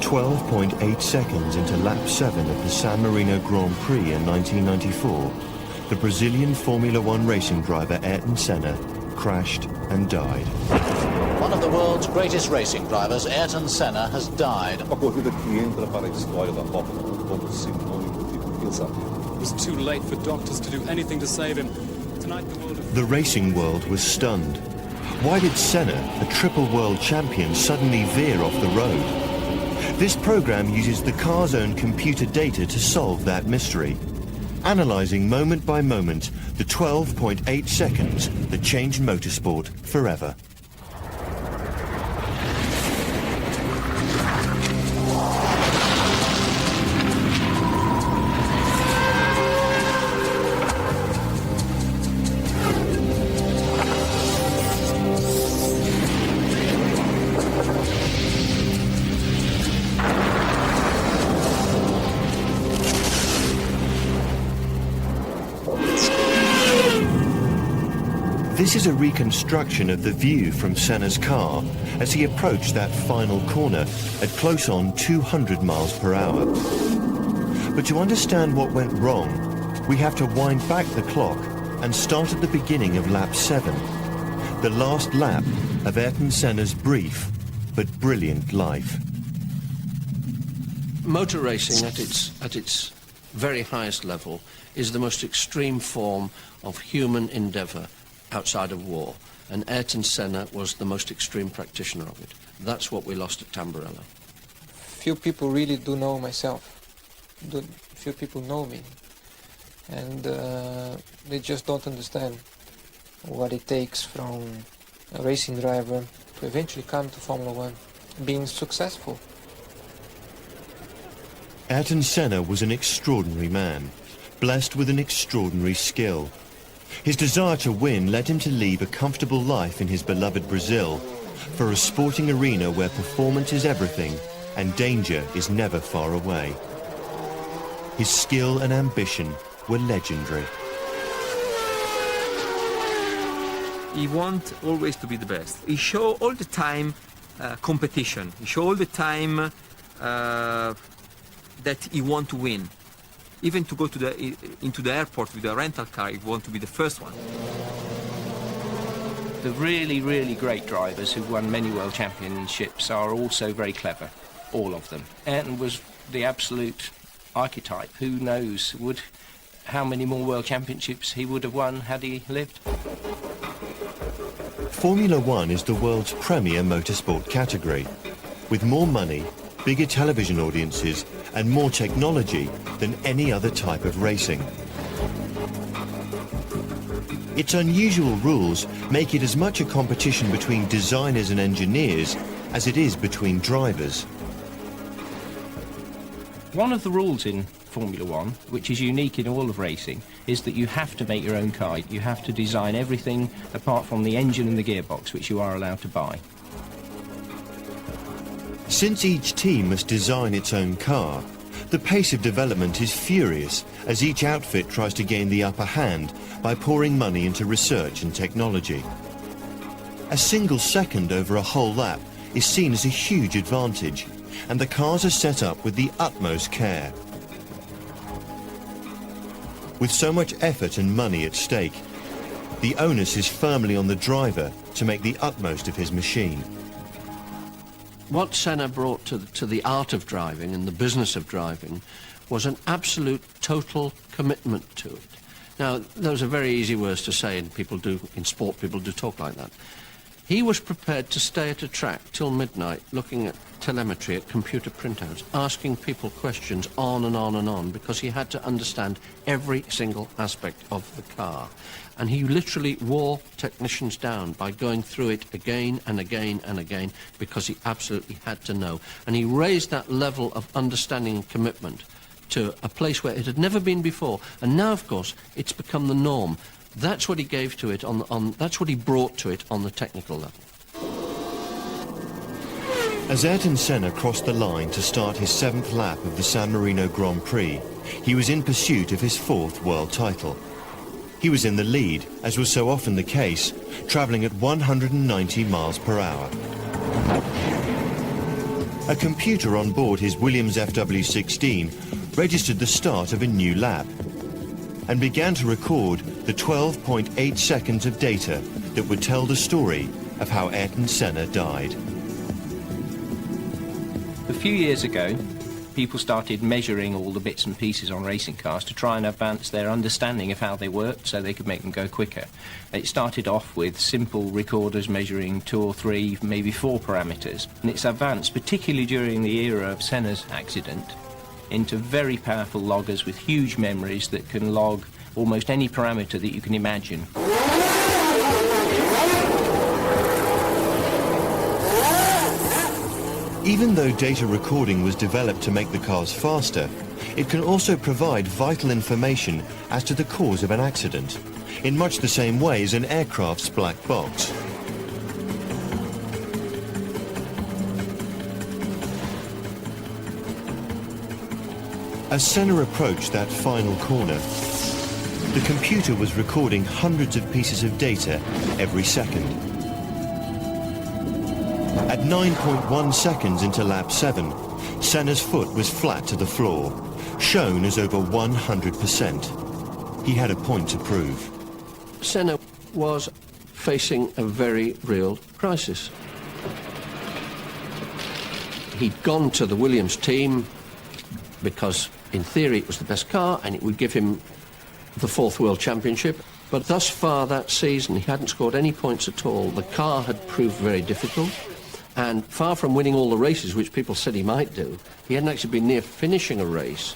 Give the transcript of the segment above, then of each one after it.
12.8 seconds into lap 7 of the San Marino Grand Prix in 1994, the Brazilian Formula One racing driver Ayrton Senna crashed and died. One of the world's greatest racing drivers, Ayrton Senna, has died. A corrida que entra para a história da Fórmula 1 como sinônimo de pesadelo. It was too late for doctors to do anything to save him. Tonight the world... The racing world was stunned. Why did Senna, a triple world champion, suddenly veer off the road? This program uses the car's own computer data to solve that mystery, analyzing moment by moment the 12.8 seconds that changed motorsport forever. This is a reconstruction of the view from Senna's car as he approached that final corner at close on 200 miles per hour. But to understand what went wrong, we have to wind back the clock and start at the beginning of lap 7, the last lap of Ayrton Senna's brief but brilliant life. Motor racing at its very highest level is the most extreme form of human endeavour outside of war, and Ayrton Senna was the most extreme practitioner of it. That's what we lost at Tamburello. Few people really do know myself. Few people know me, and they just don't understand what it takes from a racing driver to eventually come to Formula One, being successful. Ayrton Senna was an extraordinary man, blessed with an extraordinary skill. His desire to win led him to leave a comfortable life in his beloved Brazil for a sporting arena where performance is everything and danger is never far away. His skill and ambition were legendary. He wants always to be the best. He shows all the time competition. He shows all the time that he wants to win. Even to go into the airport with a rental car, you want to be the first one. The really, really great drivers who won many world championships are also very clever, all of them. Ayrton was the absolute archetype. Who knows how many more world championships he would have won had he lived. Formula One is the world's premier motorsport category, with more money, bigger television audiences and more technology than any other type of racing. Its unusual rules make it as much a competition between designers and engineers as it is between drivers. One of the rules in Formula One, which is unique in all of racing, is that you have to make your own car. You have to design everything apart from the engine and the gearbox, which you are allowed to buy. Since each team must design its own car, the pace of development is furious as each outfit tries to gain the upper hand by pouring money into research and technology. A single second over a whole lap is seen as a huge advantage, and the cars are set up with the utmost care. With so much effort and money at stake, the onus is firmly on the driver to make the utmost of his machine. What Senna brought to the art of driving and the business of driving was an absolute total commitment to it. Now, those are very easy words to say, and in sport people do talk like that. He was prepared to stay at a track till midnight looking at telemetry, at computer printouts, asking people questions on and on and on, because he had to understand every single aspect of the car. And he literally wore technicians down by going through it again and again and again, because he absolutely had to know. And he raised that level of understanding and commitment to a place where it had never been before. And now, of course, it's become the norm. That's what he gave to it that's what he brought to it on the technical level. As Ayrton Senna crossed the line to start his 7th lap of the San Marino Grand Prix, he was in pursuit of his 4th world title. He was in the lead, as was so often the case, travelling at 190 miles per hour. A computer on board his Williams FW16 registered the start of a new lap and began to record the 12.8 seconds of data that would tell the story of how Ayrton Senna died. A few years ago, people started measuring all the bits and pieces on racing cars to try and advance their understanding of how they worked so they could make them go quicker. It started off with simple recorders measuring 2 or 3, maybe 4 parameters, and it's advanced, particularly during the era of Senna's accident, into very powerful loggers with huge memories that can log almost any parameter that you can imagine. Even though data recording was developed to make the cars faster, it can also provide vital information as to the cause of an accident, in much the same way as an aircraft's black box. As Senna approached that final corner, the computer was recording hundreds of pieces of data every second. At 9.1 seconds into lap 7, Senna's foot was flat to the floor, shown as over 100%. He had a point to prove. Senna was facing a very real crisis. He'd gone to the Williams team because, in theory, it was the best car and it would give him the 4th World Championship. But thus far that season, he hadn't scored any points at all. The car had proved very difficult. And far from winning all the races, which people said he might do, he hadn't actually been near finishing a race.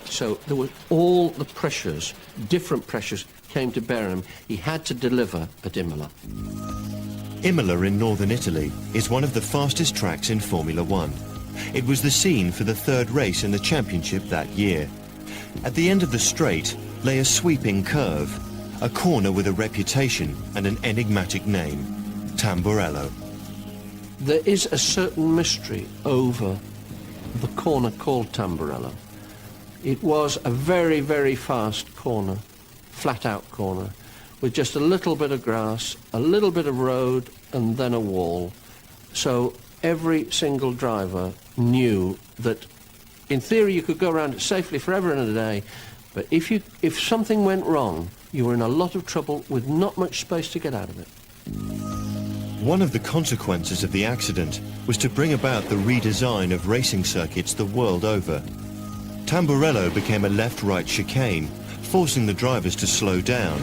So there were all the pressures, different pressures, came to bear on him. He had to deliver at Imola. Imola in northern Italy is one of the fastest tracks in Formula One. It was the scene for the 3rd race in the championship that year. At the end of the straight lay a sweeping curve, a corner with a reputation and an enigmatic name, Tamburello. There is a certain mystery over the corner called Tamburello. It was a very, very fast corner, flat-out corner, with just a little bit of grass, a little bit of road, and then a wall. So every single driver knew that, in theory, you could go around it safely forever and a day, but if something went wrong, you were in a lot of trouble with not much space to get out of it. One of the consequences of the accident was to bring about the redesign of racing circuits the world over. Tamburello became a left-right chicane, forcing the drivers to slow down.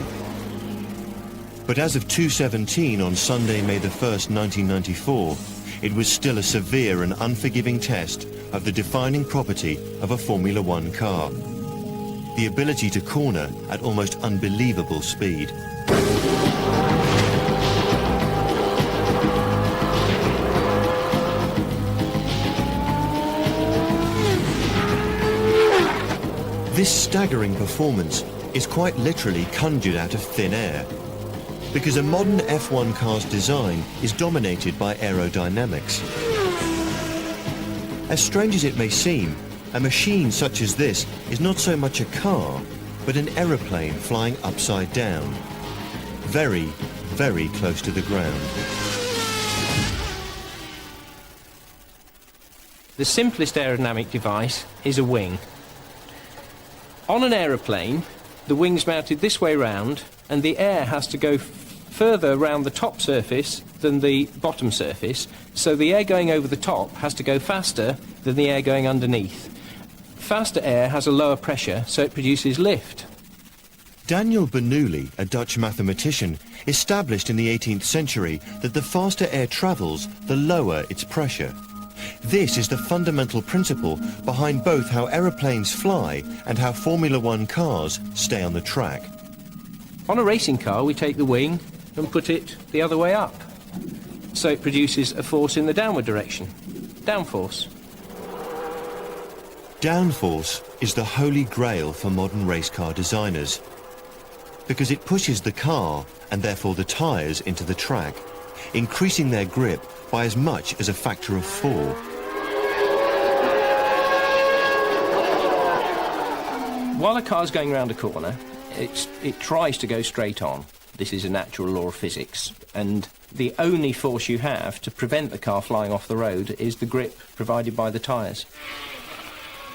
But as of 2:17 on Sunday, May the 1st, 1994, it was still a severe and unforgiving test of the defining property of a Formula One car: the ability to corner at almost unbelievable speed. This staggering performance is quite literally conjured out of thin air, because a modern F1 car's design is dominated by aerodynamics. As strange as it may seem, a machine such as this is not so much a car, but an aeroplane flying upside down, very, very close to the ground. The simplest aerodynamic device is a wing. On an aeroplane, the wing's mounted this way round, and the air has to go further around the top surface than the bottom surface, so the air going over the top has to go faster than the air going underneath. Faster air has a lower pressure, so it produces lift. Daniel Bernoulli, a Dutch mathematician, established in the 18th century that the faster air travels, the lower its pressure. This is the fundamental principle behind both how aeroplanes fly and how Formula One cars stay on the track. On a racing car, we take the wing and put it the other way up, so it produces a force in the downward direction, downforce. Downforce is the holy grail for modern race car designers, because it pushes the car, and therefore the tyres, into the track, increasing their grip by as much as a factor of 4. While a car's going round a corner, it tries to go straight on. This is a natural law of physics, and the only force you have to prevent the car flying off the road is the grip provided by the tyres.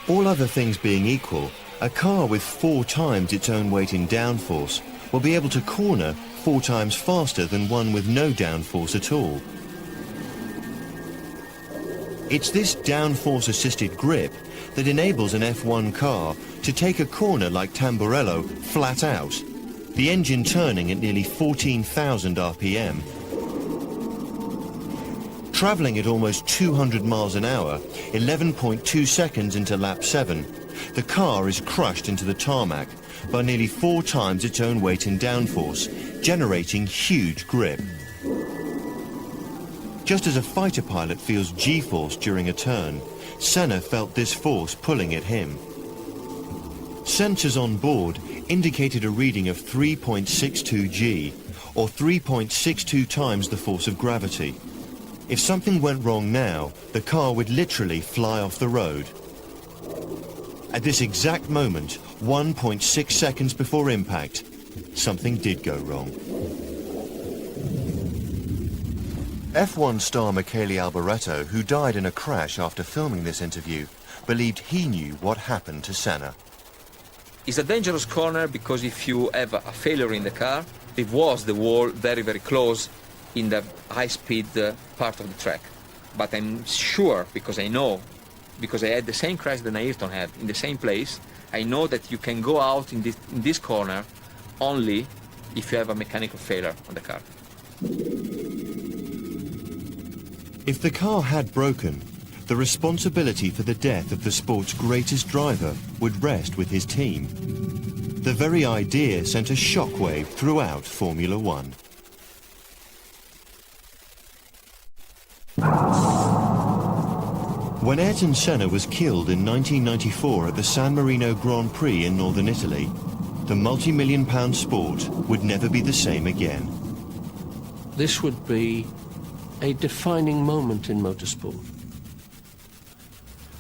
All other things being equal, a car with 4 times its own weight in downforce will be able to corner 4 times faster than one with no downforce at all. It's this downforce-assisted grip that enables an F1 car to take a corner like Tamburello flat out, the engine turning at nearly 14,000 RPM. Travelling at almost 200 miles an hour, 11.2 seconds into lap 7, the car is crushed into the tarmac by nearly 4 times its own weight in downforce, generating huge grip. Just as a fighter pilot feels G-force during a turn, Senna felt this force pulling at him. Sensors on board indicated a reading of 3.62 G, or 3.62 times the force of gravity. If something went wrong now, the car would literally fly off the road. At this exact moment, 1.6 seconds before impact, something did go wrong. F1 star Michele Alboreto, who died in a crash after filming this interview, believed he knew what happened to Senna. It's a dangerous corner because if you have a failure in the car, it was the wall very, very close in the high-speed part of the track. But I'm sure, because I know, because I had the same crash that Ayrton had in the same place, I know that you can go out in this corner only if you have a mechanical failure on the car. If the car had broken, the responsibility for the death of the sport's greatest driver would rest with his team. The very idea sent a shockwave throughout Formula One. When Ayrton Senna was killed in 1994 at the San Marino Grand Prix in northern Italy, the multi-million-pound sport would never be the same again. This would be a defining moment in motorsport.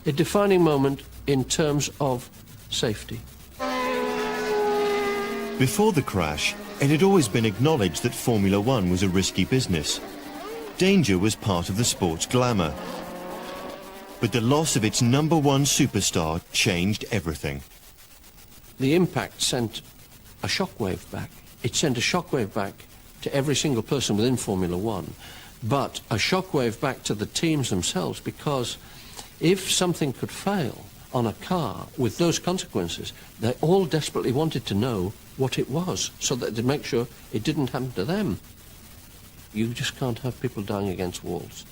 A defining moment in terms of safety. Before the crash, it had always been acknowledged that Formula One was a risky business. Danger was part of the sport's glamour. But the loss of its #1 superstar changed everything. The impact sent a shockwave back. It sent a shockwave back to every single person within Formula One, but a shockwave back to the teams themselves, because if something could fail on a car with those consequences, they all desperately wanted to know what it was so that they'd make sure it didn't happen to them. You just can't have people dying against walls.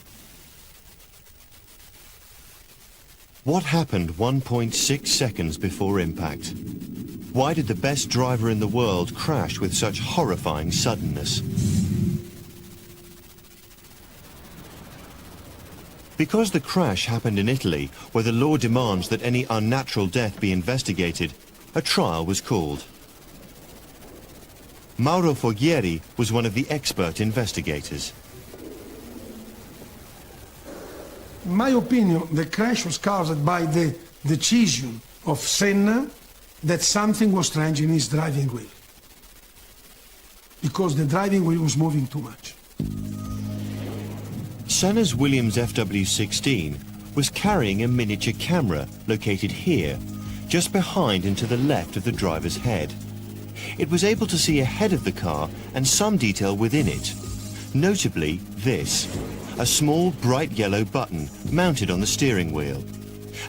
What happened 1.6 seconds before impact? Why did the best driver in the world crash with such horrifying suddenness? Because the crash happened in Italy, where the law demands that any unnatural death be investigated, a trial was called. Mauro Foghieri was one of the expert investigators. In my opinion, the crash was caused by the decision of Senna that something was strange in his driving wheel, because the driving wheel was moving too much. Senna's Williams FW16 was carrying a miniature camera located here, just behind and to the left of the driver's head. It was able to see ahead of the car and some detail within it, notably this, a small bright yellow button mounted on the steering wheel.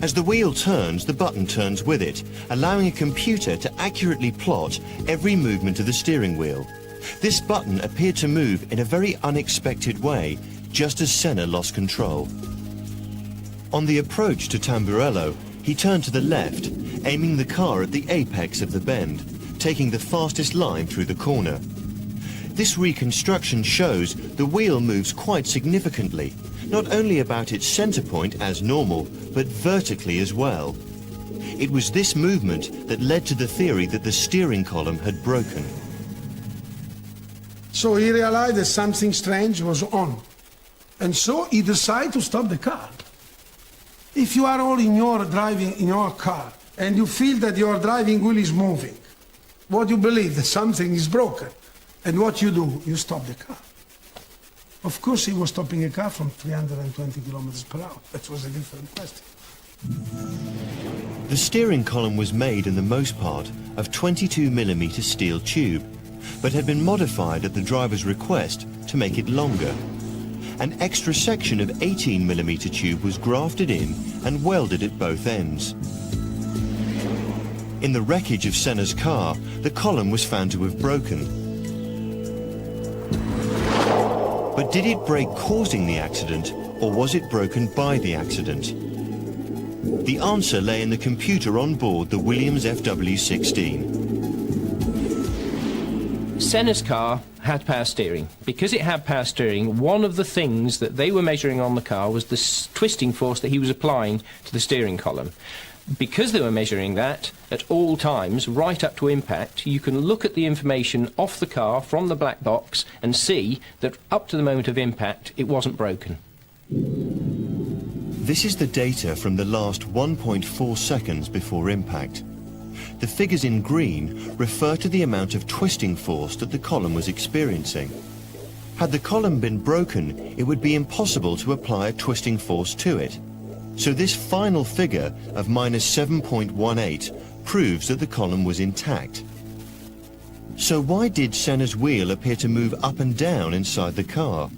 As the wheel turns, the button turns with it, allowing a computer to accurately plot every movement of the steering wheel. This button appeared to move in a very unexpected way, just as Senna lost control. On the approach to Tamburello, he turned to the left, aiming the car at the apex of the bend, taking the fastest line through the corner. This reconstruction shows the wheel moves quite significantly, not only about its center point as normal, but vertically as well. It was this movement that led to the theory that the steering column had broken. So he realized that something strange was on, and so he decided to stop the car. If you are all in your driving in your car and you feel that your driving wheel is moving, what you believe that something is broken. And what you do, you stop the car. Of course, he was stopping a car from 320 kilometers per hour. That was a different question. The steering column was made in the most part of 22mm steel tube, but had been modified at the driver's request to make it longer. An extra section of 18mm tube was grafted in and welded at both ends. In the wreckage of Senna's car, the column was found to have broken. But did it break causing the accident, or was it broken by the accident? The answer lay in the computer on board the Williams FW16. Senna's car had power steering. Because it had power steering, one of the things that they were measuring on the car was the twisting force that he was applying to the steering column. Because they were measuring that at all times, right up to impact, you can look at the information off the car from the black box and see that up to the moment of impact, it wasn't broken. This is the data from the last 1.4 seconds before impact. The figures in green refer to the amount of twisting force that the column was experiencing. Had the column been broken, it would be impossible to apply a twisting force to it. So this final figure of -7.18 proves that the column was intact. So why did Senna's wheel appear to move up and down inside the car?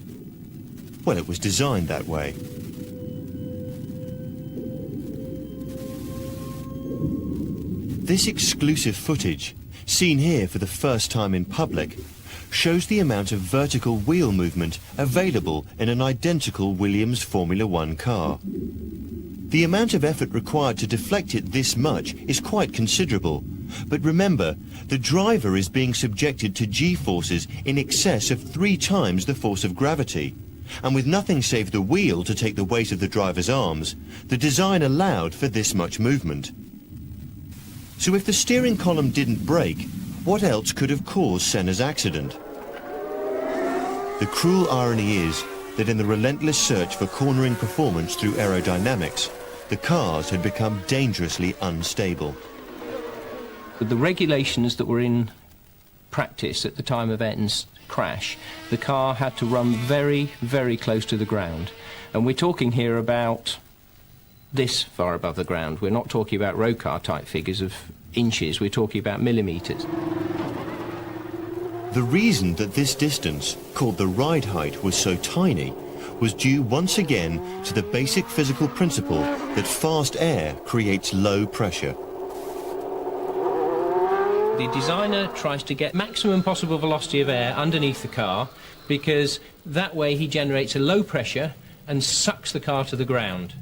Well, it was designed that way. This exclusive footage, seen here for the first time in public, shows the amount of vertical wheel movement available in an identical Williams Formula One car. The amount of effort required to deflect it this much is quite considerable. But remember, the driver is being subjected to G-forces in excess of 3 times the force of gravity. And with nothing save the wheel to take the weight of the driver's arms, the design allowed for this much movement. So if the steering column didn't break, what else could have caused Senna's accident? The cruel irony is that in the relentless search for cornering performance through aerodynamics, the cars had become dangerously unstable. With the regulations that were in practice at the time of Ayrton's crash, the car had to run very, very close to the ground. And we're talking here about this far above the ground. We're not talking about road car type figures of inches, we're talking about millimetres. The reason that this distance, called the ride height, was so tiny was due once again to the basic physical principle that fast air creates low pressure. The designer tries to get maximum possible velocity of air underneath the car because that way he generates a low pressure and sucks the car to the ground.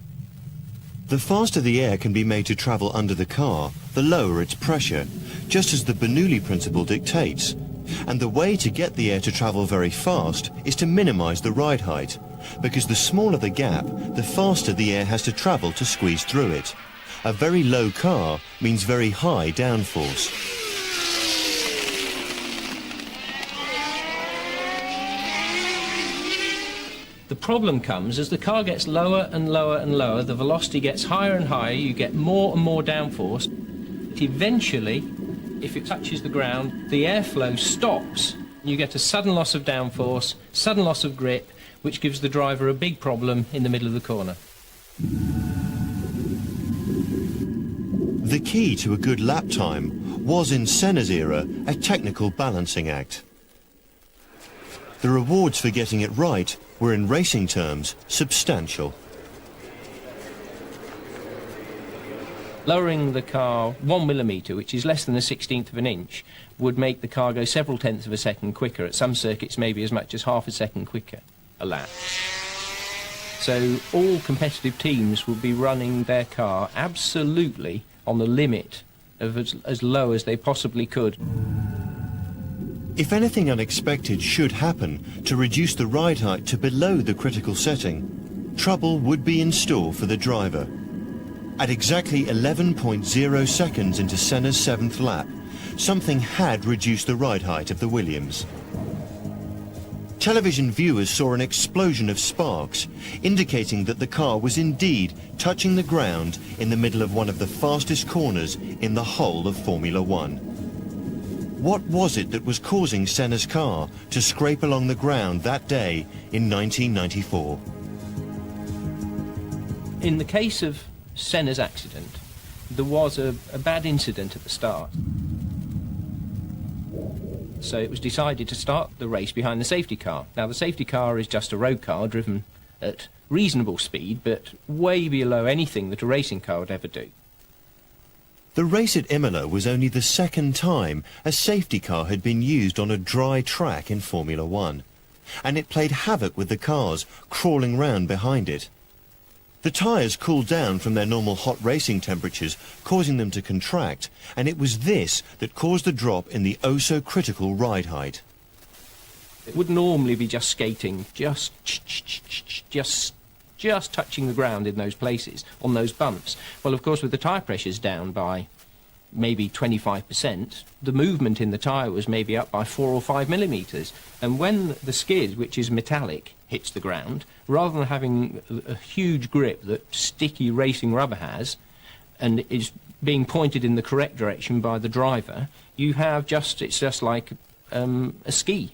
The faster the air can be made to travel under the car, the lower its pressure, just as the Bernoulli principle dictates. And the way to get the air to travel very fast is to minimize the ride height, because the smaller the gap, the faster the air has to travel to squeeze through it. A very low car means very high downforce. The problem comes as the car gets lower and lower and lower, the velocity gets higher and higher, you get more and more downforce. Eventually, if it touches the ground, the airflow stops. You get a sudden loss of downforce, sudden loss of grip, which gives the driver a big problem in the middle of the corner. The key to a good lap time was, in Senna's era, a technical balancing act. The rewards for getting it right were, in racing terms, substantial. Lowering the car 1 millimetre, which is less than a 16th of an inch, would make the car go several tenths of a second quicker. At some circuits, maybe as much as half a second quicker a lap. So all competitive teams would be running their car absolutely on the limit of as low as they possibly could. If anything unexpected should happen to reduce the ride height to below the critical setting, trouble would be in store for the driver. At exactly 11.0 seconds into Senna's 7th lap, something had reduced the ride height of the Williams. Television viewers saw an explosion of sparks, indicating that the car was indeed touching the ground in the middle of one of the fastest corners in the whole of Formula One. What was it that was causing Senna's car to scrape along the ground that day in 1994? In the case of Senna's accident, there was a bad incident at the start. So it was decided to start the race behind the safety car. Now, the safety car is just a road car driven at reasonable speed, but way below anything that a racing car would ever do. The race at Imola was only the second time a safety car had been used on a dry track in Formula One, and it played havoc with the cars crawling round behind it. The tyres cooled down from their normal hot racing temperatures, causing them to contract, and it was this that caused the drop in the oh-so-critical ride height. It would normally be just skating, just touching the ground in those places, on those bumps. Well, of course, with the tyre pressures down by maybe 25%, the movement in the tyre was maybe up by 4 or 5 millimetres. And when the skid, which is metallic, hits the ground, rather than having a huge grip that sticky racing rubber has, and is being pointed in the correct direction by the driver, you have it's just like a ski.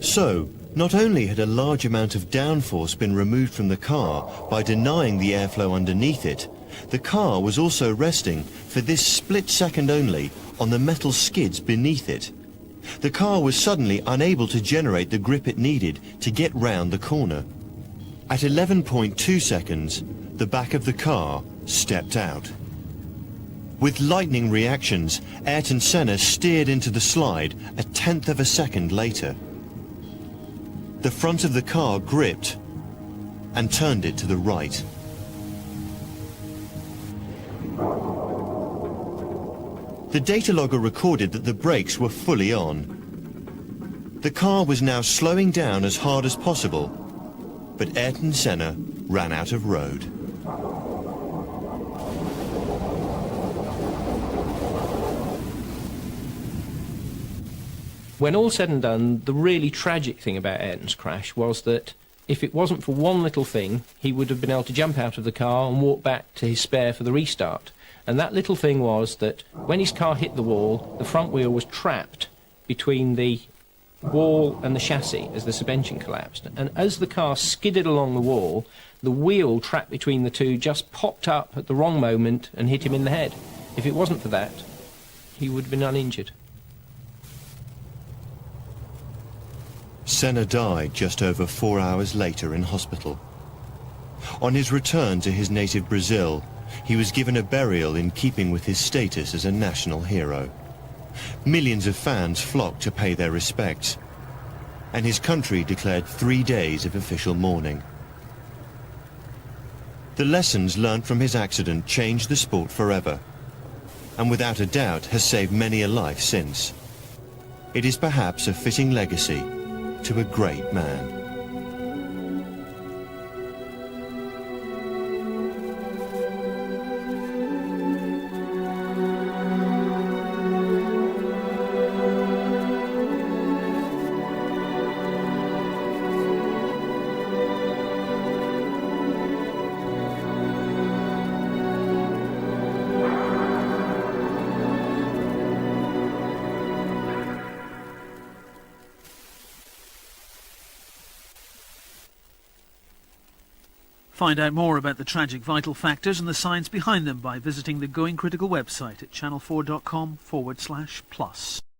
So, not only had a large amount of downforce been removed from the car by denying the airflow underneath it, the car was also resting, for this split second only, on the metal skids beneath it. The car was suddenly unable to generate the grip it needed to get round the corner. At 11.2 seconds, the back of the car stepped out. With lightning reactions, Ayrton Senna steered into the slide a tenth of a second later. The front of the car gripped and turned it to the right. The data logger recorded that the brakes were fully on. The car was now slowing down as hard as possible, but Ayrton Senna ran out of road. When all said and done, the really tragic thing about Ayrton's crash was that if it wasn't for one little thing, he would have been able to jump out of the car and walk back to his spare for the restart. And that little thing was that when his car hit the wall, the front wheel was trapped between the wall and the chassis as the suspension collapsed. And as the car skidded along the wall, the wheel trapped between the two just popped up at the wrong moment and hit him in the head. If it wasn't for that, he would have been uninjured. Senna died just over 4 hours later in hospital. On his return to his native Brazil, he was given a burial in keeping with his status as a national hero. Millions of fans flocked to pay their respects, and his country declared 3 days of official mourning. The lessons learned from his accident changed the sport forever, and without a doubt has saved many a life since. It is perhaps a fitting legacy to a great man. Find out more about the tragic vital factors and the science behind them by visiting the Going Critical website at channel4.com/plus.